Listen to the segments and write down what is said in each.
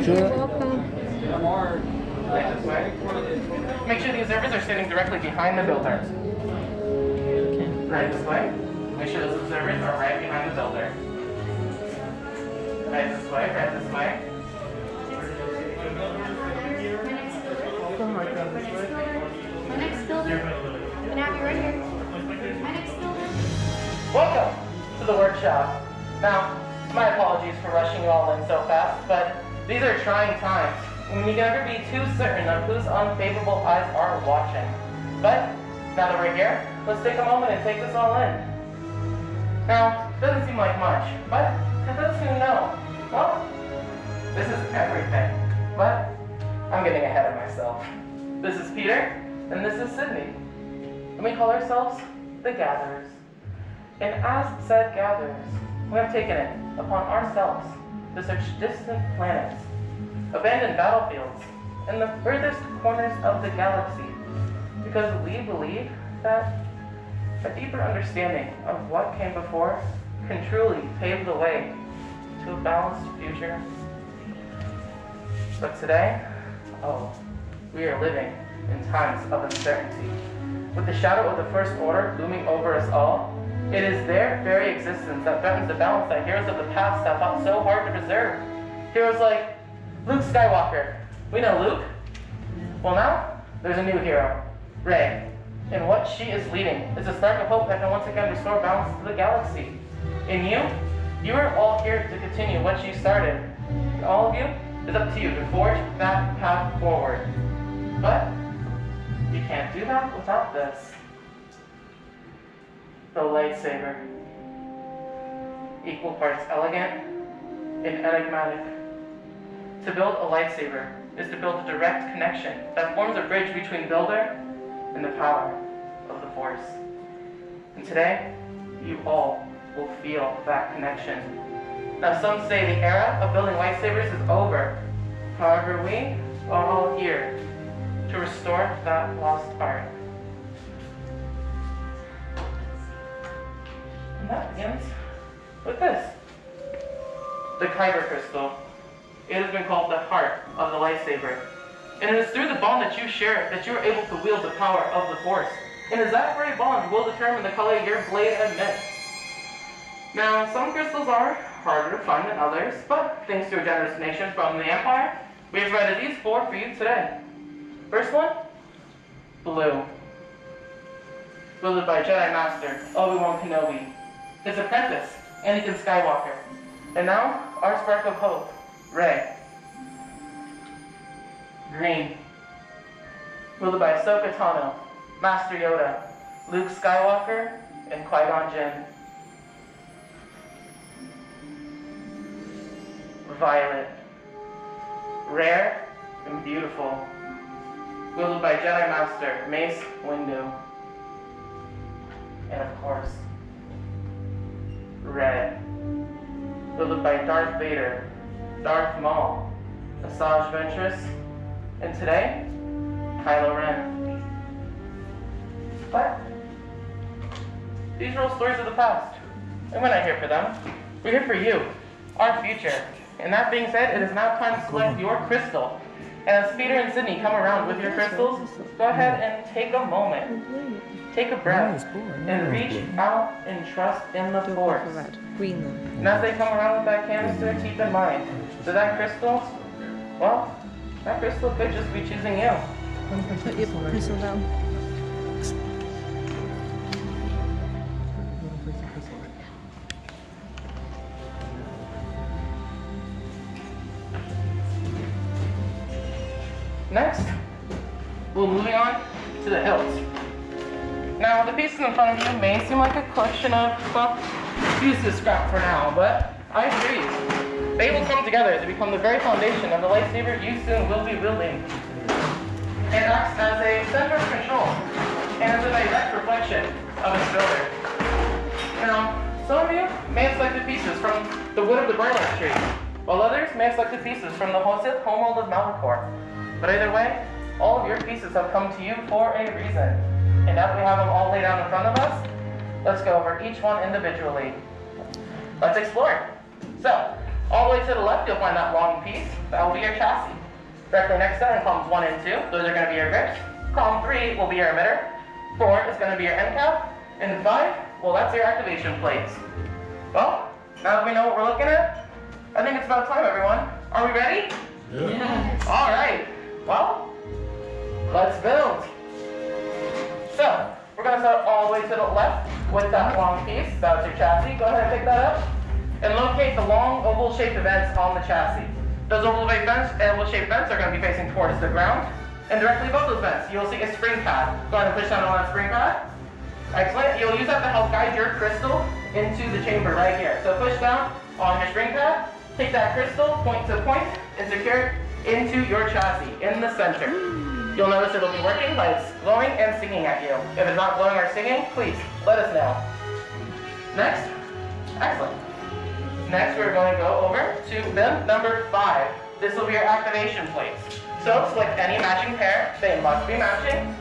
You're welcome. This way. Make sure the observers are standing directly behind the builder. Right this way. Make sure those observers are right behind the builder. Right this way, right this way. My next builder. And have you right here. My next builder. Welcome to the workshop. Now, my apologies for rushing you all in so fast, but these are trying times. When you can never be too certain of whose unfavorable eyes are watching. But, now that we're here, let's take a moment and take this all in. Now, it doesn't seem like much, but to those who know, well, this is everything. But, I'm getting ahead of myself. This is Peter, and this is Sydney. And we call ourselves the Gatherers. And as said Gatherers, we have taken it upon ourselves to search distant planets, abandoned battlefields, and the furthest corners of the galaxy, because we believe that a deeper understanding of what came before can truly pave the way to a balanced future. But today, we are living in times of uncertainty. With the shadow of the First Order looming over us all, it is their very existence that threatens the balance that heroes of the past have fought so hard to preserve. Heroes like Luke Skywalker. We know Luke. Well, now, there's a new hero, Rey. And what she is leading is a spark of hope that can once again restore balance to the galaxy. And you are all here to continue what she started. And all of you, it's up to you to forge that path forward. But you can't do that without this. The Light Saber. Equal parts elegant and enigmatic. To build a lightsaber is to build a direct connection that forms a bridge between builder and the power of the Force. And today, you all will feel that connection. Now, some say the era of building lightsabers is over. However, we are all here to restore that lost art. And that begins with this. The Kyber crystal. It has been called the heart of the lightsaber. And it is through the bond that you share that you are able to wield the power of the Force. And is that very bond will determine the color your blade emits. Now, some crystals are harder to find than others, but thanks to a generous donation from the Empire, we have provided these 4 for you today. First one, blue. Wielded by Jedi Master Obi-Wan Kenobi, his apprentice, Anakin Skywalker, and now, our spark of hope, Rey. Green. Wielded by Ahsoka Tano, Master Yoda, Luke Skywalker, and Qui-Gon Jinn. Violet. Rare and beautiful. Wielded by Jedi Master Mace Windu. And of course, red. Wielded by Darth Vader, Darth Maul, Asajj Ventress, and today, Kylo Ren. But these are all stories of the past, and we're not here for them. We're here for you, our future. And that being said, it is now time to select your crystal. And as Peter and Sydney come around with your crystals, go ahead and take a moment. Take a breath and reach out and trust in the Force. And as they come around with that canister, keep in mind that that crystal, well, that crystal could just be choosing you. Put your crystal down. Next, we're moving on to the hilts. Now, the pieces in front of you may seem like a collection of, well, use this scrap for now, but I assure you, they will come together to become the very foundation of the lightsaber you soon will be wielding. It acts as a center of control and is a direct reflection of its builder. Now, some of you may have selected pieces from the wood of the burlap tree, while others may have selected pieces from the Sith homeworld of Malachor. But either way, all of your pieces have come to you for a reason. And now that we have them all laid out in front of us, let's go over each one individually. Let's explore. So, All the way to the left, you'll find that long piece. That will be your chassis. Directly next to that in columns 1 and 2, those are going to be your grips. Column 3 will be your emitter. 4 is going to be your end cap. And 5, well, that's your activation plates. Well, now that we know what we're looking at, I think it's about time, everyone. Are we ready? Yeah. All right. Well, let's build. So, we're going to start all the way to the left with that long piece. That's your chassis. Go ahead and pick that up. And locate the long oval-shaped vents on the chassis. Those oval-shaped vents are going to be facing towards the ground. And directly above those vents, you'll see a spring pad. Go ahead and push down on that spring pad. Excellent. You'll use that to help guide your crystal into the chamber right here. So push down on your spring pad, take that crystal point to point, and secure it into your chassis in the center. You'll notice it'll be working by it's glowing and singing at you. If it's not glowing or singing, please let us know. Next. Excellent. Next, we're going to go over to bin number 5. This will be your activation plates. So select any matching pair. They must be matching.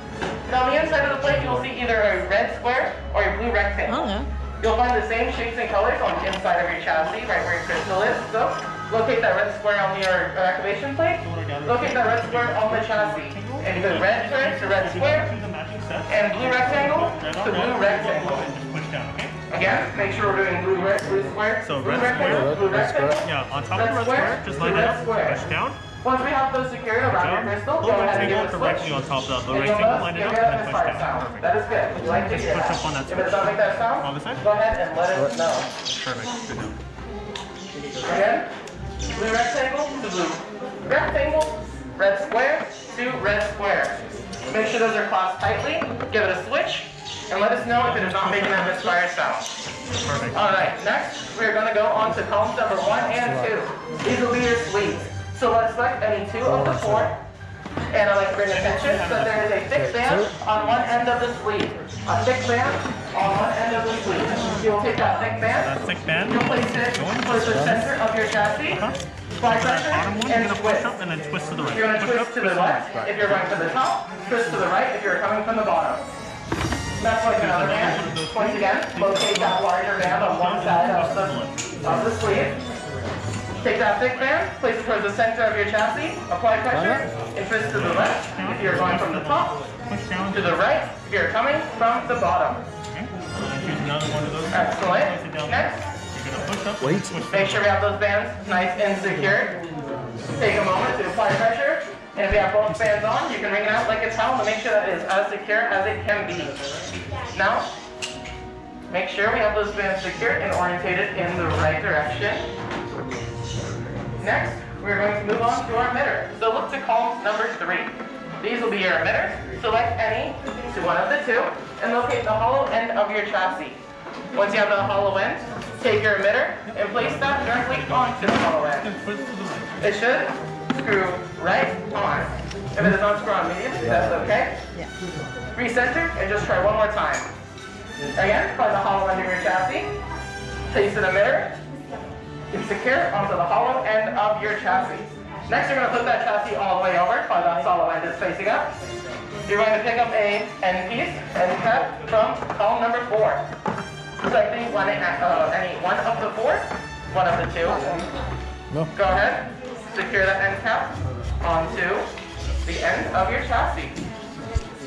Now on the inside of the plate, you'll see either a red square or a blue rectangle. Oh, yeah. You'll find the same shapes and colors on the inside of your chassis, right where your crystal is. So locate that red square on your activation plate. Locate that red square on the chassis. And the red square to red square. And blue rectangle to blue rectangle. Again, make sure we're doing blue square. So blue red rectangle, square. blue rectangle. Yeah, on top of the red square, just line it up, push down. Once we have those secured around your crystal, go Blue ahead and give rectangle it a directly switch. on top of that. Blue And you'll rectangle, notice line it you'll up, get and a then push misfire down. sound. Perfect. That is good. We like to hear Push that. up on that If it switch. does not make that sound, On this side? go ahead and let us know. Perfect. Good enough. Again, blue rectangle to blue rectangle, red square to red square. Make sure those are clasped tightly. Give it a switch, and let us know if it is not making that misfire sound. Perfect. All right, next we're going to go on to columns number 1 and 2. These will be your sleeves. So let's select any 2 of the 4. And I'd like to bring attention that there is a thick band on one end of the sleeve. A thick band on one end of the sleeve. You'll take that thick band. That thick band. You'll place it towards the center of your chassis. Apply pressure Bottom one, and you're gonna push twist. up and then twist to the right. You're going to Push twist up, to the left if you're going from the top. Twist to the right if you're coming from the bottom. That's like another band. Once again, locate that larger band on one side of the sleeve. Take that thick band, place it towards the center of your chassis, apply pressure, and twist to the left if you're going from the top, Push down to the right if you're coming from the bottom. Okay. Choose another one of those. Excellent. Place it down Next, there. You're gonna push up. Wait. Twist make sure we have those bands nice and secure. Take a moment to apply pressure, and if you have both bands on, you can ring it out like a towel to make sure that it is as secure as it can be. Now, make sure we have those bands secured and orientated in the right direction. Next, we're going to move on to our emitter. So look to column number 3. These will be your emitters. Select any to one of the 2 and locate the hollow end of your chassis. Once you have the hollow end, take your emitter and place that directly onto the hollow end. and twist to the right. It should screw right on. If it does not screw on immediately, that's okay. Yeah. Recenter and just try one more time. Again, find the hollow end of your chassis. Place an emitter. And secure onto the hollow end of your chassis. Next, you're going to flip that chassis all the way over while that hollow end is facing up. You're going to pick up a end piece and cut from column number 4. Selecting any one of the 4, one of the 2. No. Go ahead, secure that end cap onto the end of your chassis.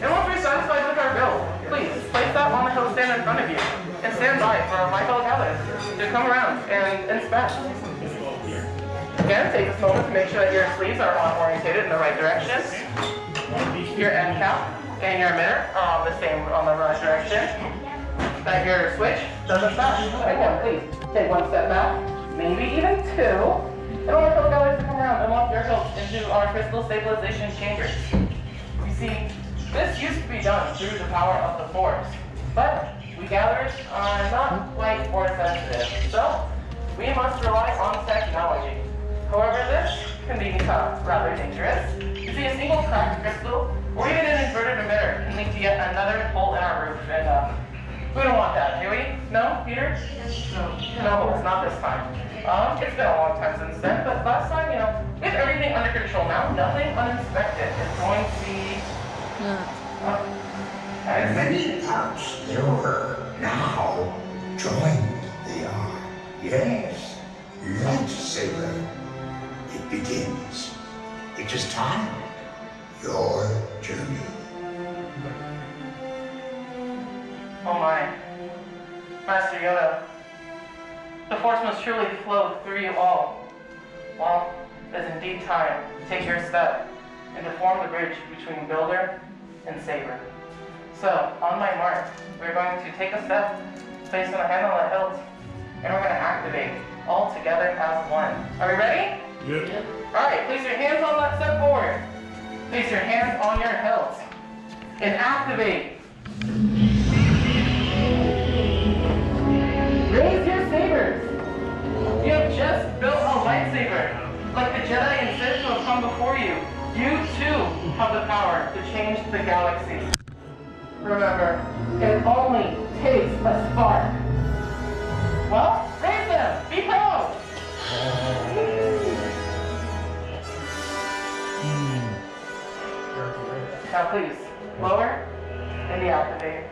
And once we're satisfied with our build, please place that on the hill stand in front of you and stand by for my fellow gatherers to come around and inspect. Again, take this moment to make sure that your sleeves are orientated in the right direction. Your end cap and your emitter are on the right direction. That your switch doesn't stop. Again, please take one step back, maybe even 2, and all my fellow gatherers to come around and walk your hilt into our crystal stabilization chambers. You see, this used to be done through the power of the force, but we gatherers are not quite force sensitive, so we must rely on technology. However, this can be rather dangerous. You see, a single cracked crystal or even an inverted emitter can lead to yet another hole in our roof, and we don't want that, do we? No, Peter? No, it's not this time. It's been a long time since then, but last time, we have everything under control now. Nothing uninspected is going to be And many obscure now join the art. Yes, Light Saber just time. Your journey. Oh my. Master Yoda, the Force must truly flow through you all. Well, it is indeed time to take your step and to form the bridge between Builder and Saber. So, on my mark, we're going to take a step, place on the hand on the hilt, and we're going to activate all together as one. Are we ready? Yep. Alright, place your hands on that step forward. Place your hands on your hilt. And activate. Raise your sabers. You have just built a lightsaber. Like the Jedi and Sith who have come before you, you too have the power to change the galaxy. Remember, it only takes a spark. Well, raise them. Be proud. Now please, lower and deactivate.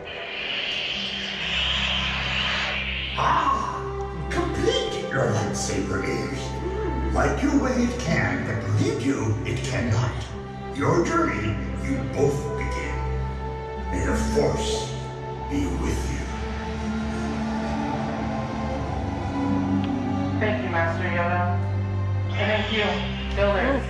Complete your lightsaber is. Like you way it can, but leave you it cannot. Your journey, you both begin. May the Force be with you. Thank you, Master Yoda. And thank you, Builders.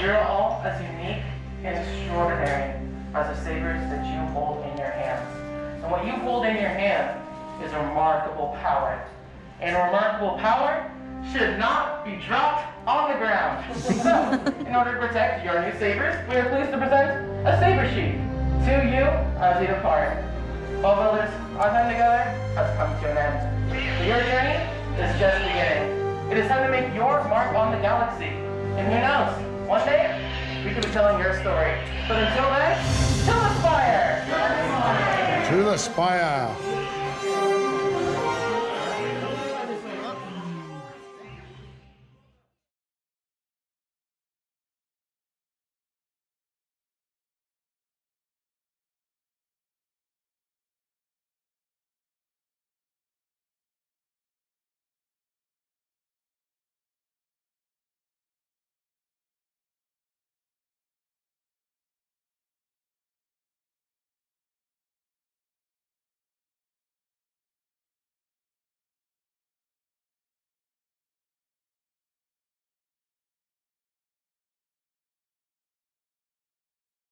You're all as unique and extraordinary as the sabers that you hold in your hands. And what you hold in your hand is remarkable power. And remarkable power should not be dropped on the ground. So, in order to protect your new sabers, we are pleased to present a saber sheath to you as we depart. All Builders, our time together has come to an end. But your journey is just beginning. It is time to make your mark on the galaxy. And who knows, one day, we could be telling your story. But until then, to the spire! To the spire.